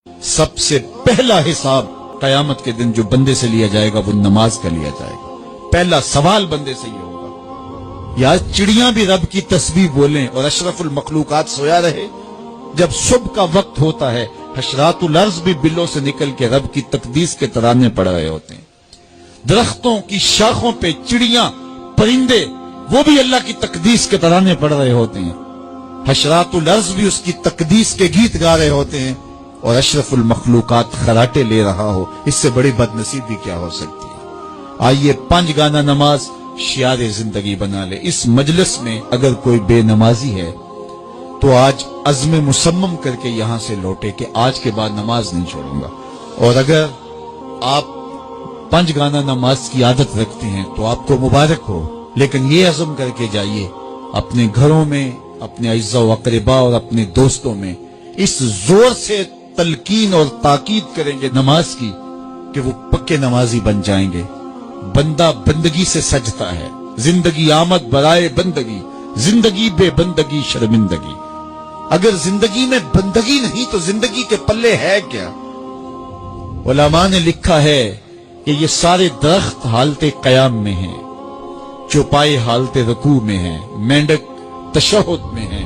سب سے پہلا حساب قیامت کے دن جو بندے سے لیا جائے گا وہ نماز کا لیا جائے گا۔ پہلا سوال بندے سے یہ ہوگا۔ یا چڑیاں بھی رب کی تسبیح بولیں اور اشرف المخلوقات سویا رہے، جب صبح کا وقت ہوتا ہے حشرات الارض بھی بلوں سے نکل کے رب کی تقدیس کے ترانے پڑھ رہے ہوتے ہیں۔ درختوں کی شاخوں پہ چڑیاں، پرندے، وہ بھی اللہ کی تقدیس کے ترانے پڑھ رہے ہوتے ہیں۔ حشرات الارض بھی اس کی تقدیس کے گیت گا رہے ہوتے ہیں، اور اشرف المخلوقات خراٹے لے رہا ہو۔ اس سے بڑی بد نصیبی کیا ہو سکتی ہے؟ آئیے 5 گانا نماز شعار زندگی بنا لے۔ اس مجلس میں اگر کوئی بے نمازی ہے تو آج عزم مصمم کر کے یہاں سے لوٹے کہ آج کے بعد نماز نہیں چھوڑوں گا۔ اور اگر آپ 5 گانا نماز کی عادت رکھتے ہیں تو آپ کو مبارک ہو، لیکن یہ عزم کر کے جائیے اپنے گھروں میں، اپنے اعزاء و اقرباء اور اپنے دوستوں میں اس زور سے تلقین اور تاکید کریں گے نماز کی کہ وہ پکے نمازی بن جائیں گے۔ بندہ بندگی سے سجتا ہے، زندگی آمد برائے بندگی، زندگی بے بندگی شرمندگی۔ اگر زندگی میں بندگی نہیں تو زندگی کے پلے ہے کیا؟ علماء نے لکھا ہے کہ یہ سارے درخت حالت قیام میں ہیں، چوپائے حالت رکوع میں ہیں، مینڈک تشہد میں ہیں،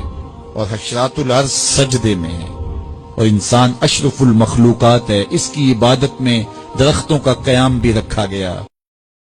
اور حشرات الارض سجدے میں ہیں، اور انسان اشرف المخلوقات ہے۔ اس کی عبادت میں درختوں کا قیام بھی رکھا گیا۔